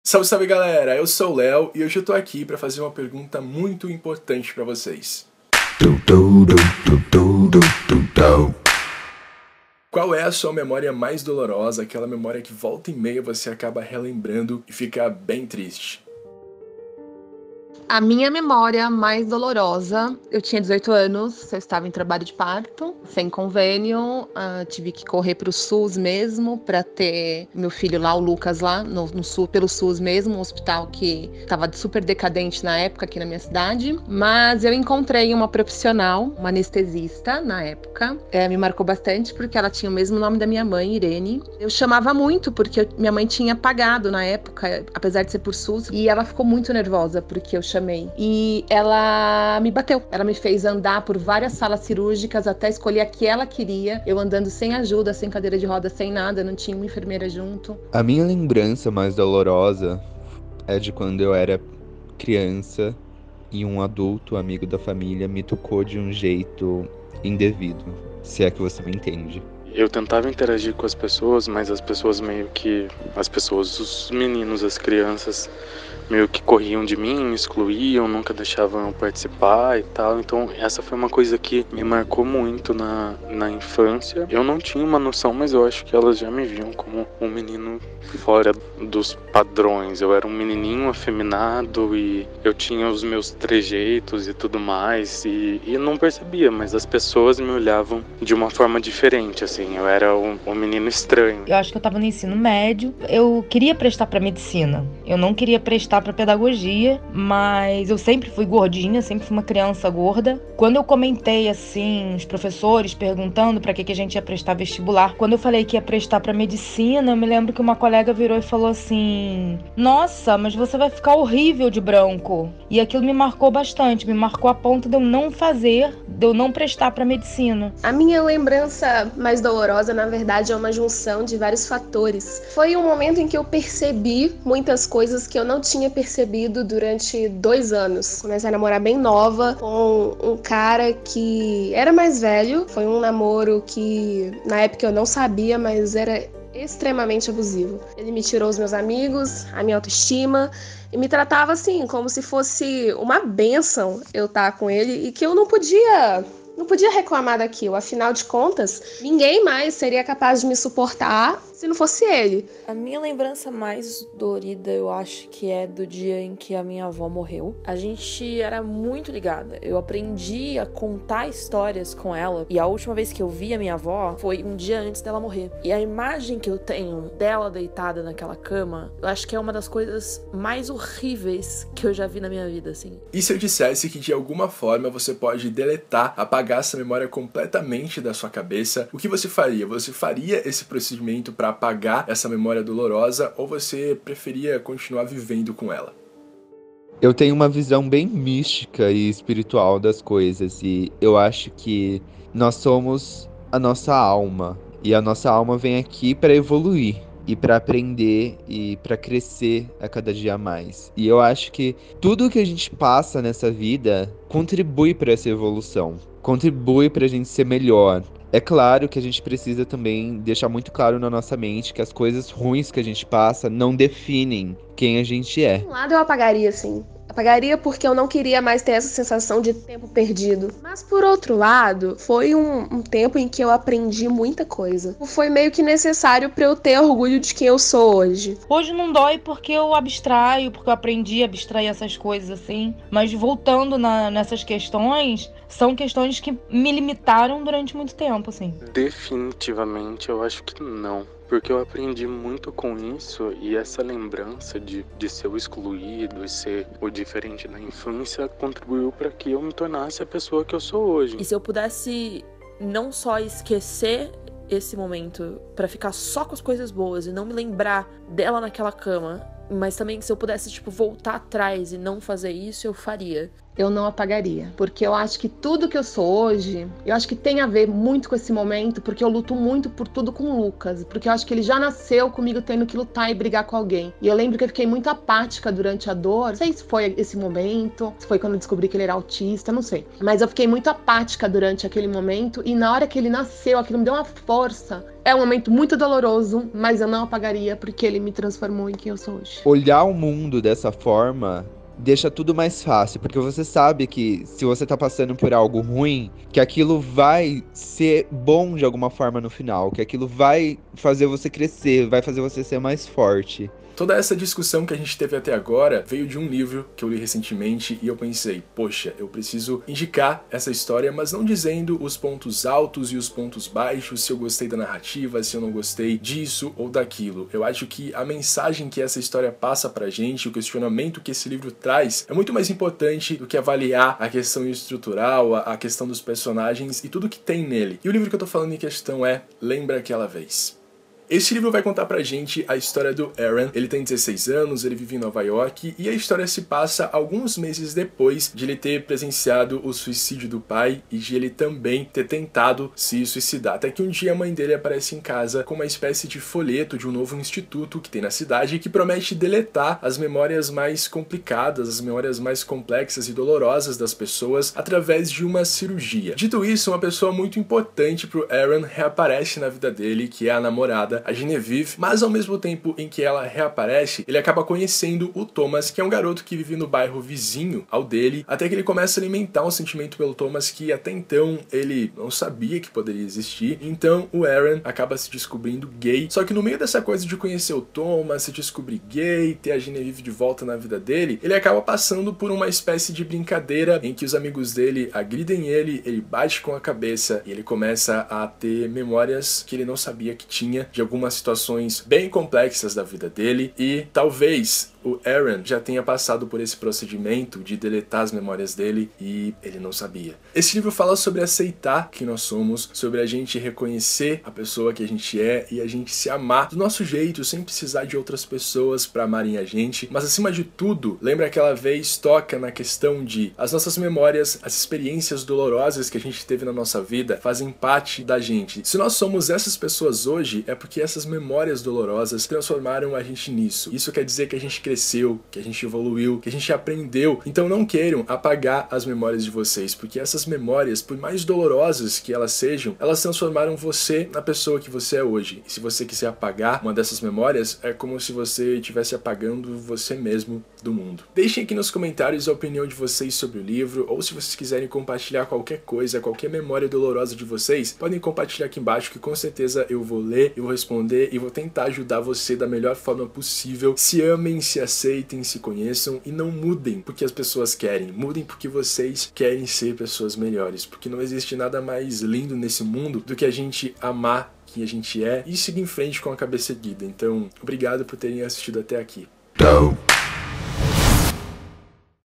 Salve, salve galera, eu sou o Léo e hoje eu tô aqui pra fazer uma pergunta muito importante pra vocês. Qual é a sua memória mais dolorosa, aquela memória que volta e meia você acaba relembrando e fica bem triste? A minha memória mais dolorosa, eu tinha 18 anos, eu estava em trabalho de parto, sem convênio, tive que correr para o SUS mesmo, para ter meu filho lá, o Lucas lá, no SUS, pelo SUS mesmo, um hospital que estava super decadente na época aqui na minha cidade, mas eu encontrei uma profissional, uma anestesista na época, me marcou bastante porque ela tinha o mesmo nome da minha mãe, Irene. Eu chamava muito porque minha mãe tinha pagado na época, apesar de ser por SUS, e ela ficou muito nervosa porque eu chamei. E ela me bateu. Ela me fez andar por várias salas cirúrgicas até escolher a que ela queria. Eu andando sem ajuda, sem cadeira de roda, sem nada, não tinha uma enfermeira junto. A minha lembrança mais dolorosa é de quando eu era criança e um adulto, amigo da família, me tocou de um jeito indevido, se é que você me entende. Eu tentava interagir com as pessoas, mas as pessoas os meninos, as crianças meio que corriam de mim, me excluíam, nunca deixavam eu participar e tal. Então essa foi uma coisa que me marcou muito na infância. Eu não tinha uma noção, mas eu acho que elas já me viam como um menino fora dos padrões. Eu era um menininho afeminado e eu tinha os meus trejeitos e tudo mais, e eu não percebia, mas as pessoas me olhavam de uma forma diferente, assim. Eu era um menino estranho. Eu acho que eu tava no ensino médio. Eu queria prestar pra medicina. Eu não queria prestar pra pedagogia, mas eu sempre fui gordinha, sempre fui uma criança gorda. Quando eu comentei, assim, os professores perguntando pra que a gente ia prestar vestibular, quando eu falei que ia prestar pra medicina, eu me lembro que uma colega virou e falou assim: nossa, mas você vai ficar horrível de branco. E aquilo me marcou bastante, me marcou a ponto de eu não fazer, de eu não prestar pra medicina. A minha lembrança mais dolorosa, na verdade, é uma junção de vários fatores. Foi um momento em que eu percebi muitas coisas que eu não tinha percebido durante 2 anos. Comecei a namorar bem nova com um cara que era mais velho. Foi um namoro que na época eu não sabia, mas era extremamente abusivo. Ele me tirou os meus amigos, a minha autoestima, e me tratava assim, como se fosse uma bênção eu estar com ele, e que eu não podia reclamar daquilo. Afinal de contas, ninguém mais seria capaz de me suportar se não fosse ele. A minha lembrança mais dolorida, eu acho que é do dia em que a minha avó morreu. A gente era muito ligada. Eu aprendi a contar histórias com ela. E a última vez que eu vi a minha avó foi um dia antes dela morrer. E a imagem que eu tenho dela deitada naquela cama, eu acho que é uma das coisas mais horríveis que eu já vi na minha vida, assim. E se eu dissesse que de alguma forma você pode deletar, apagar essa memória completamente da sua cabeça, o que você faria? Você faria esse procedimento para apagar essa memória dolorosa ou você preferia continuar vivendo com ela? Eu tenho uma visão bem mística e espiritual das coisas, e eu acho que nós somos a nossa alma, e a nossa alma vem aqui para evoluir e para aprender e para crescer a cada dia mais. E eu acho que tudo que a gente passa nessa vida contribui para essa evolução, contribui para a gente ser melhor. É claro que a gente precisa também deixar muito claro na nossa mente que as coisas ruins que a gente passa não definem quem a gente é. De um lado eu apagaria, sim. Apagaria porque eu não queria mais ter essa sensação de tempo perdido. Mas por outro lado, foi um tempo em que eu aprendi muita coisa. Foi meio que necessário para eu ter orgulho de quem eu sou hoje. Hoje não dói porque eu abstraio, porque eu aprendi a abstrair essas coisas assim. Mas voltando nessas questões, são questões que me limitaram durante muito tempo, assim. Definitivamente eu acho que não. Porque eu aprendi muito com isso, e essa lembrança de ser o excluído e ser o diferente da infância contribuiu para que eu me tornasse a pessoa que eu sou hoje. E se eu pudesse não só esquecer esse momento pra ficar só com as coisas boas e não me lembrar dela naquela cama, mas também se eu pudesse, voltar atrás e não fazer isso, eu faria. eu não apagaria. Porque eu acho que tudo que eu sou hoje, eu acho que tem a ver muito com esse momento, porque eu luto muito por tudo com o Lucas. Porque eu acho que ele já nasceu comigo tendo que lutar e brigar com alguém. E eu lembro que eu fiquei muito apática durante a dor. Não sei se foi esse momento, se foi quando eu descobri que ele era autista, não sei. Mas eu fiquei muito apática durante aquele momento. E na hora que ele nasceu, aquilo me deu uma força. É um momento muito doloroso, mas eu não apagaria porque ele me transformou em quem eu sou hoje. Olhar o mundo dessa forma deixa tudo mais fácil, porque você sabe que se você tá passando por algo ruim, que aquilo vai ser bom de alguma forma no final, que aquilo vai fazer você crescer, vai fazer você ser mais forte. Toda essa discussão que a gente teve até agora veio de um livro que eu li recentemente e eu pensei, poxa, eu preciso indicar essa história, mas não dizendo os pontos altos e os pontos baixos, se eu gostei da narrativa, se eu não gostei disso ou daquilo. Eu acho que a mensagem que essa história passa pra gente, o questionamento que esse livro traz, é muito mais importante do que avaliar a questão estrutural, a questão dos personagens e tudo que tem nele. E o livro que eu tô falando em questão é Lembra Aquela Vez. Esse livro vai contar pra gente a história do Aaron. Ele tem 16 anos, ele vive em Nova York e a história se passa alguns meses depois de ele ter presenciado o suicídio do pai e de ele também ter tentado se suicidar. Até que um dia a mãe dele aparece em casa com uma espécie de folheto de um novo instituto que tem na cidade que promete deletar as memórias mais complicadas, as memórias mais complexas e dolorosas das pessoas através de uma cirurgia. Dito isso, uma pessoa muito importante pro Aaron reaparece na vida dele, que é a namorada, a Genevieve, mas ao mesmo tempo em que ela reaparece, ele acaba conhecendo o Thomas, que é um garoto que vive no bairro vizinho ao dele, até que ele começa a alimentar um sentimento pelo Thomas que até então ele não sabia que poderia existir. Então o Aaron acaba se descobrindo gay, só que no meio dessa coisa de conhecer o Thomas, se descobrir gay, ter a Genevieve de volta na vida dele, ele acaba passando por uma espécie de brincadeira em que os amigos dele agridem ele bate com a cabeça e ele começa a ter memórias que ele não sabia que tinha de algumas situações bem complexas da vida dele e talvez o Aaron já tenha passado por esse procedimento de deletar as memórias dele e ele não sabia. Esse livro fala sobre aceitar quem nós somos, sobre a gente reconhecer a pessoa que a gente é e a gente se amar do nosso jeito, sem precisar de outras pessoas para amarem a gente. Mas acima de tudo, Lembra Aquela Vez toca na questão de as nossas memórias, as experiências dolorosas que a gente teve na nossa vida fazem parte da gente. Se nós somos essas pessoas hoje, é porque essas memórias dolorosas transformaram a gente nisso. Isso quer dizer que a gente cresceu, que a gente evoluiu, que a gente aprendeu. Então não queiram apagar as memórias de vocês, porque essas memórias, por mais dolorosas que elas sejam, elas transformaram você na pessoa que você é hoje. E se você quiser apagar uma dessas memórias, é como se você estivesse apagando você mesmo do mundo. Deixem aqui nos comentários a opinião de vocês sobre o livro, ou se vocês quiserem compartilhar qualquer coisa, qualquer memória dolorosa de vocês, podem compartilhar aqui embaixo que com certeza eu vou ler, eu vou responder e vou tentar ajudar você da melhor forma possível. Se amem, se aceitem, se conheçam e não mudem porque as pessoas querem, mudem porque vocês querem ser pessoas melhores, porque não existe nada mais lindo nesse mundo do que a gente amar quem a gente é e seguir em frente com a cabeça erguida. Então, obrigado por terem assistido até aqui.